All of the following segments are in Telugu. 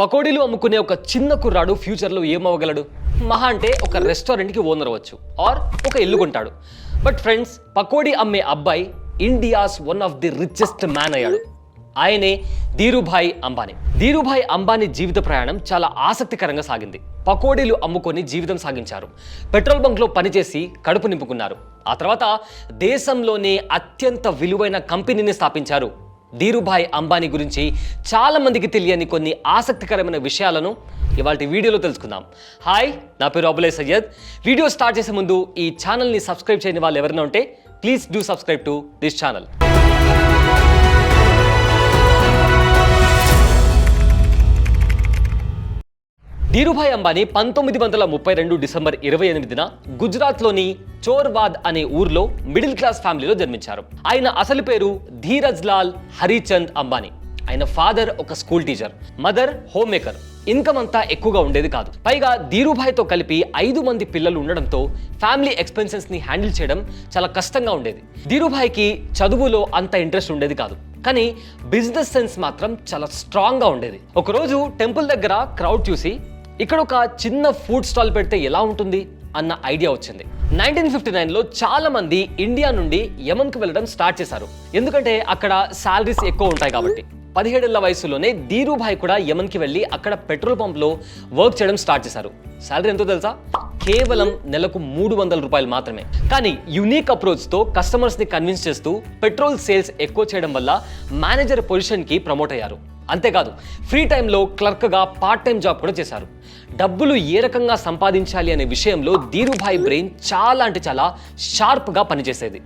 పకోడీలు అమ్ముకునే ఒక చిన్న కుర్రాడు ఫ్యూచర్లో ఏమవ్వగలడు? మహా అంటే ఒక రెస్టారెంట్కి ఓనర్ అవ్వచ్చు, ఆర్ ఒక ఇల్లు కొంటాడు. బట్ ఫ్రెండ్స్, పకోడీ అమ్మే అబ్బాయి India's one of the richest man అయ్యాడు. ఆయనే ధీరుభాయ్ అంబానీ. ధీరుభాయ్ అంబానీ జీవిత ప్రయాణం చాలా ఆసక్తికరంగా సాగింది. పకోడీలు అమ్ముకొని జీవితం సాగించారు. పెట్రోల్ బంక్లో పనిచేసి కడుపు నింపుకున్నారు. ఆ తర్వాత దేశంలోనే అత్యంత విలువైన కంపెనీని స్థాపించారు. ధీరుభాయ్ అంబానీ గురించి చాలా మందికి తెలియని కొన్ని ఆసక్తికరమైన విషయాలను ఇవాళ వీడియోలో తెలుసుకుందాం. హాయ్, నా పేరు అబులే సయ్యద్. వీడియో స్టార్ట్ చేసే ముందు ఈ ఛానల్ని సబ్స్క్రైబ్ చేయని వాళ్ళు ఎవరైనా ఉంటే please do subscribe to this channel. Dhirubhai Ambani 1932 December 28న గుజరాత్లోని చోర్వాద్ అనే ఊర్లో మిడిల్ క్లాస్ ఫ్యామిలీలో జన్మించారు. ఆయన అసలు పేరు ధీరజ్ లాల్ హరిచంద్ అంబానీ. ఆయన ఫాదర్ ఒక school teacher, mother home maker. Income అంతా ఎక్కువగా ఉండేది కాదు. పైగా ధీరుభాయ్తో కలిపి 5 మంది పిల్లలు ఉండడంతో ఫ్యామిలీ ఎక్స్పెన్సెస్ ని హ్యాండిల్ చేయడం చాలా కష్టంగా ఉండేది. ధీరుభాయ్కి చదువులో అంత ఇంట్రెస్ట్ ఉండేది కాదు, కానీ బిజినెస్ సెన్స్ మాత్రం చాలా స్ట్రాంగ్ గా ఉండేది. ఒకరోజు టెంపుల్ దగ్గర క్రౌడ్ చూసి ఇక్కడ ఒక చిన్న ఫుడ్ స్టాల్ పెడితే ఎలా ఉంటుంది అన్న ఐడియా వచ్చింది. 1959లో చాలా మంది ఇండియా నుండి యమన్కి వెళ్ళడం స్టార్ట్ చేశారు. ఎందుకంటే అక్కడ శాలరీస్ ఎక్కువ ఉంటాయి కాబట్టి. 17 ఏళ్ల వయసులోనే ధీరుభాయ్ కూడా యమన్కి వెళ్ళి అక్కడ పెట్రోల్ పంప్లో వర్క్ చేయడం స్టార్ట్ చేశారు. శాలరీ ఎంతో తెలుసా? కేవలం నెలకు 300 రూపాయలు మాత్రమే. కానీ యూనిక్ అప్రోచ్తో కస్టమర్స్ని కన్విన్స్ చేస్తూ పెట్రోల్ సేల్స్ ఎక్కువ చేయడం వల్ల మేనేజర్ పొజిషన్కి ప్రమోట్ అయ్యారు. అంతేకాదు, ఫ్రీ టైంలో క్లర్క్గా పార్ట్ టైం జాబ్ కూడా చేశారు. డబ్బులు ఏ రకంగా సంపాదించాలి అనే విషయంలో ధీరుభాయ్ బ్రెయిన్ చాలా అంటే చాలా షార్ప్గా పనిచేసేది.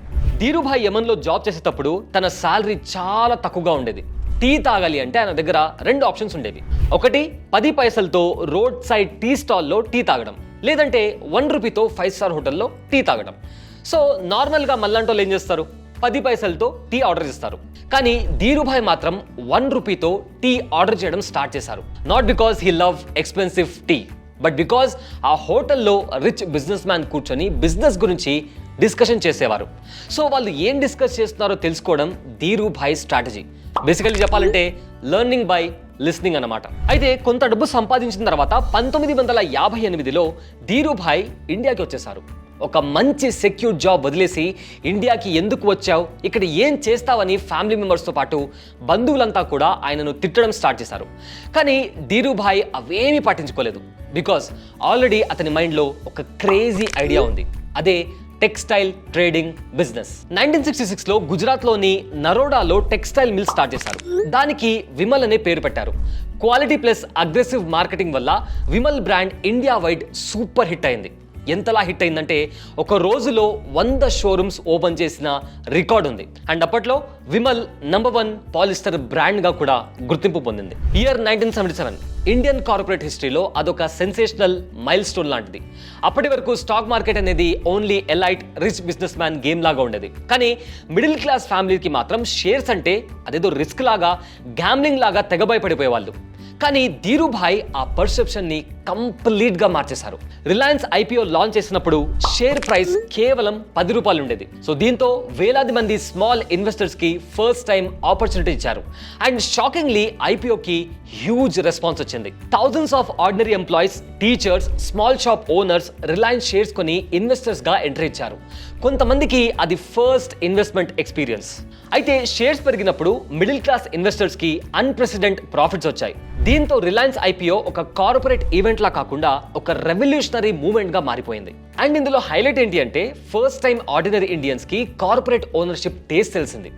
ధీరుభాయ్ యమన్లో జాబ్ చేసేటప్పుడు తన శాలరీ చాలా తక్కువగా ఉండేది. టీ తాగాలి అంటే ఆయన దగ్గర 2 ఆప్షన్స్ ఉండేవి. ఒకటి 10 పైసలతో రోడ్ సైడ్ టీ స్టాల్లో టీ తాగడం, లేదంటే 1 రూపీతో 5 స్టార్ హోటల్లో టీ తాగడం. సో నార్మల్గా మళ్ళంటోళ్ళు ఏం చేస్తారు? 10 పైసలతో టీ ఆర్డర్ చేస్తారు. కానీ ధీరుభాయ్ మాత్రం 1 రూపీతో టీ ఆర్డర్ చేయడం స్టార్ట్ చేశారు. Not because he love expensive tea, but because ఆ హోటల్లో రిచ్ బిజినెస్ మ్యాన్ కూర్చొని బిజినెస్ గురించి డిస్కషన్ చేసేవారు. సో వాళ్ళు ఏం డిస్కస్ చేస్తున్నారో తెలుసుకోవడం ధీరుభాయ్ స్ట్రాటజీ. బేసికల్లీ చెప్పాలంటే లెర్నింగ్ బై లిస్నింగ్ అన్నమాట. అయితే కొంత డబ్బు సంపాదించిన తర్వాత 1958లో ధీరుభాయ్ ఇండియాకి వచ్చేసారు. ఒక మంచి సెక్యూర్ జాబ్ వదిలేసి ఇండియాకి ఎందుకు వచ్చావు, ఇక్కడ ఏం చేస్తావని ఫ్యామిలీ మెంబర్స్తో పాటు బంధువులంతా కూడా ఆయనను తిట్టడం స్టార్ట్ చేశారు. కానీ ధీరుభాయ్ అవేమీ పట్టించుకోలేదు. బికాస్ ఆల్రెడీ అతని మైండ్లో ఒక క్రేజీ ఐడియా ఉంది. అదే టెక్స్టైల్ ట్రేడింగ్ బిజినెస్. 1966లో గుజరాత్లోని నరోడాలో టెక్స్టైల్ మిల్ స్టార్ట్ చేశారు. దానికి విమల్ అనే పేరు పెట్టారు. క్వాలిటీ ప్లస్ అగ్రెసివ్ మార్కెటింగ్ వల్ల Vimal brand India wide super hit అయింది. ఎంతలా హిట్ అయిందంటే ఒక రోజులో 100 షోరూమ్స్ ఓపెన్ చేసిన రికార్డ్ ఉంది. అండ్ అప్పట్లో విమల్ #1 పాలిస్టర్ బ్రాండ్గా కూడా గుర్తింపు పొందింది. ఇయర్ 1977 ఇండియన్ కార్పొరేట్ హిస్టరీలో అదొక సెన్సేషనల్ మైల్ స్టోన్ లాంటిది. అప్పటి వరకు స్టాక్ మార్కెట్ అనేది only elite rich business man game లాగా ఉండేది. కానీ మిడిల్ క్లాస్ ఫ్యామిలీకి మాత్రం షేర్స్ అంటే అదేదో రిస్క్ లాగా, గ్యామ్లింగ్ లాగా తెగ భయపడిపోయేవాళ్ళు. కానీ ధీరుభాయ్ ఆ పర్సెప్షన్ ని కంప్లీట్ గా మార్చేశారు. రిలయన్స్ ఐపీఓ లాంచ్ చేసినప్పుడు షేర్ ప్రైస్ కేవలం 10 రూపాయలు ఉండేది. సో దీంతో వేలాది మంది స్మాల్ ఇన్వెస్టర్స్ కి ఫస్ట్ టైం ఆపర్చునిటీ ఇచ్చారు. అండ్ షాకింగ్లీ ఐపీఓకి హ్యూజ్ రెస్పాన్స్ వచ్చింది. Thousands of ordinary employees, teachers, small shop owners Reliance shares కొని ఇన్వెస్టర్స్ గా ఎంట్రీ ఇచ్చారు. కొంతమందికి అది ఫస్ట్ ఇన్వెస్ట్మెంట్ ఎక్స్పీరియన్స్. అయితే షేర్స్ పెరిగినప్పుడు మిడిల్ క్లాస్ ఇన్వెస్టర్స్ కి అన్ప్రెసిడెంట్ ప్రాఫిట్స్ వచ్చాయి. దీంతో రిలయన్స్ ఐపీఓ ఒక కార్పొరేట్ ఈవెంట్ లా కాకుండా ఒక రెవల్యూషనరీ మూవ్మెంట్ గా మారిపోయింది. అండ్ ఇందులో హైలైట్ ఏంటి అంటే ఫస్ట్ టైం ఆర్డినరీ ఇండియన్స్ కి కార్పొరేట్ ఓనర్షిప్ టేస్ట్ తెలిసింది.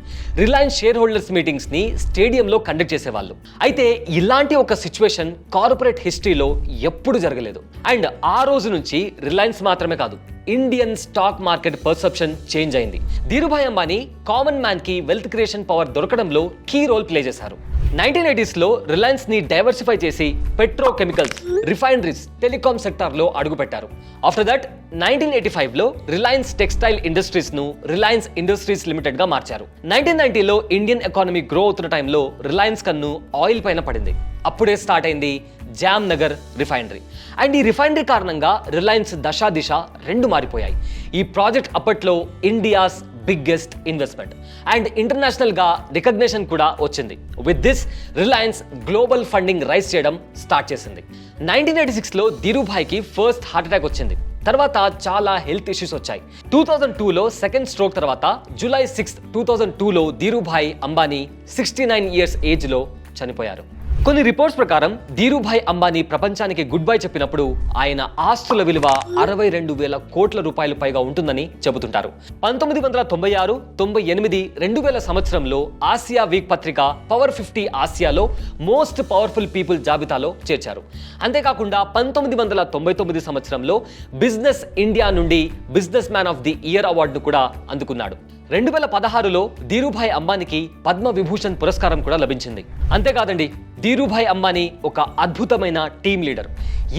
రిలయన్స్ షేర్ హోల్డర్స్ మీటింగ్స్ ని స్టేడియంలో కండక్ట్ చేసేవాళ్ళు. అయితే ఇలాంటి ఒక సిచ్యువేషన్ కార్పొరేట్ హిస్టరీలో ఎప్పుడు జరగలేదు. అండ్ ఆ రోజు నుంచి రిలయన్స్ మాత్రమే కాదు, Indian stock market perception change అయింది. ధీరుభాయ్ అంబానీ కామన్ మ్యాన్ కి వెల్త్ క్రియేషన్ పవర్ దొరకడంలో కీ రోల్ ప్లే చేశారు. 1980స్లో రిలయన్స్ ని డైవర్సిఫై చేసి పెట్రోకెమికల్స్, రిఫైనరీస్, టెలికాం సెక్టార్లో అడుగుపెట్టారు. ఆఫ్టర్ దట్ 1985లో రిలయన్స్ టెక్స్టైల్ ఇండస్ట్రీస్ ను రిలయన్స్ ఇండస్ట్రీస్ లిమిటెడ్ గా మార్చారు. 1990లో ఇండియన్ ఎకానమీ గ్రో అవుతున్న టైంలో రిలయన్స్ కన్ను ఆయిల్ పైన పడింది. అప్పుడే స్టార్ట్ అయింది జామ్నగర్ రిఫైనరీ. అండ్ ఈ రిఫైనరీ కారణంగా రిలయన్స్ దశ దిశ 2 మారిపోయాయి. ఈ ప్రాజెక్ట్ అప్పట్లో India's biggest investment and international గా రికగ్నిషన్ కూడా వచ్చింది. With this Reliance global funding raise చేయడం స్టార్ట్ చేసింది. 1986లో ధీరుభాయ్కి ఫస్ట్ హార్ట్ అటాక్ వచ్చింది. తర్వాత చాలా హెల్త్ ఇష్యూస్ వచ్చాయి. 2002లో సెకండ్ స్ట్రోక్ తర్వాత జూలై 6, 2002లో ధీరుభాయ్ అంబానీ 69 ఇయర్స్ ఏజ్లో చనిపోయారు. కొన్ని రిపోర్ట్స్ ప్రకారం ధీరుభాయ్ అంబానీ ప్రపంచానికి గుడ్ బై చెప్పినప్పుడు ఆయన ఆస్తుల విలువ 62,000 కోట్ల రూపాయలు పైగా ఉంటుందని చెబుతుంటారు. 1996, 98, 2000 సంవత్సరంలో ఆసియా వీక్ పత్రిక పవర్ 50 ఆసియాలో మోస్ట్ పవర్ఫుల్ పీపుల్ జాబితాలో చేర్చారు. అంతేకాకుండా 1999 సంవత్సరంలో బిజినెస్ ఇండియా నుండి business man of the year అవార్డును కూడా అందుకున్నాడు. 2016లో ధీరుభాయ్ అంబానీకి పద్మ విభూషణ్ పురస్కారం కూడా లభించింది. అంతేకాదండి, ధీరుభాయ్ అంబానీ ఒక అద్భుతమైన టీం లీడర్.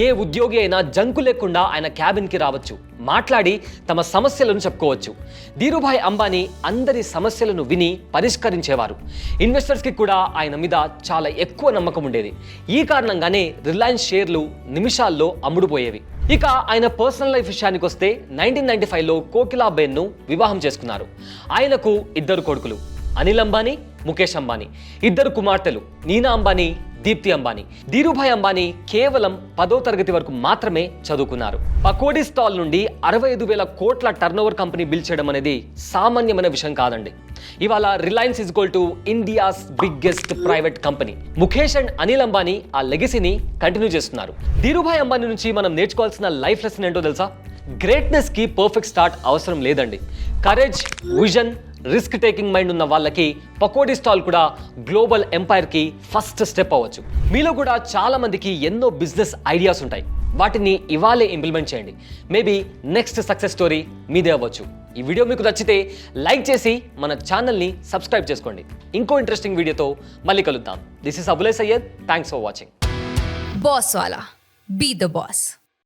ఏ ఉద్యోగి అయినా జంకు లేకుండా ఆయన క్యాబిన్కి రావచ్చు, మాట్లాడి తమ సమస్యలను చెప్పుకోవచ్చు. ధీరుభాయ్ అంబానీ అందరి సమస్యలను విని పరిష్కరించేవారు. ఇన్వెస్టర్స్కి కూడా ఆయన మీద చాలా ఎక్కువ నమ్మకం ఉండేది. ఈ కారణంగానే రిలయన్స్ షేర్లు నిమిషాల్లో అమ్ముడుపోయేవి. ఇక ఆయన పర్సనల్ లైఫ్ విషయానికి వస్తే 1995లో కోకిలాబేన్ను వివాహం చేసుకున్నారు. ఆయనకు 2 కొడుకులు, అనిల్ అంబానీ, ముఖేష్ అంబానీ, 2 కుమార్తెలు, నీనా అంబానీ, దీప్తి అంబానీ. ధీరుభాయ్ అంబానీ కేవలం 10వ తరగతి వరకు మాత్రమే చదువుకున్నారు. పకోడీ స్టాల్ నుండి 65,000 కోట్ల టర్నోవర్ కంపెనీ బిల్డ్ చేయడం అనేది సామాన్యమైన విషయం కాదండి. ఇవాళ Reliance is equal to India's biggest private company. Mukesh and Anil Ambani ఆ లెగసీని కంటిన్యూ చేస్తున్నారు. ధీరుభాయ్ అంబానీ నుంచి మనం నేర్చుకోవాల్సిన లైఫ్ లెసన్ ఏంటో తెలుసా? గ్రేట్నెస్ కి పర్ఫెక్ట్ స్టార్ట్ అవసరం లేదండి. Courage, vision, risk taking mind ఉన్న వాళ్ళకి పకోడీ స్టాల్ కూడా గ్లోబల్ ఎంపైర్ కి ఫస్ట్ స్టెప్ అవ్వచ్చు. మీలో కూడా చాలా మందికి ఎన్నో బిజినెస్ ఐడియాస్ ఉంటాయి. వాటిని ఇవాళే ఇంప్లిమెంట్ చేయండి. మేబీ నెక్స్ట్ సక్సెస్ స్టోరీ మీదే అవ్వచ్చు. ఈ వీడియో మీకు నచ్చితే లైక్ చేసి మన ఛానల్ని సబ్స్క్రైబ్ చేసుకోండి. ఇంకో ఇంట్రెస్టింగ్ వీడియోతో మళ్ళీ కలుద్దాం. దిస్ ఇస్ అబులే Syed. Thanks for watching. Boss వాలా, బీ ద బాస్.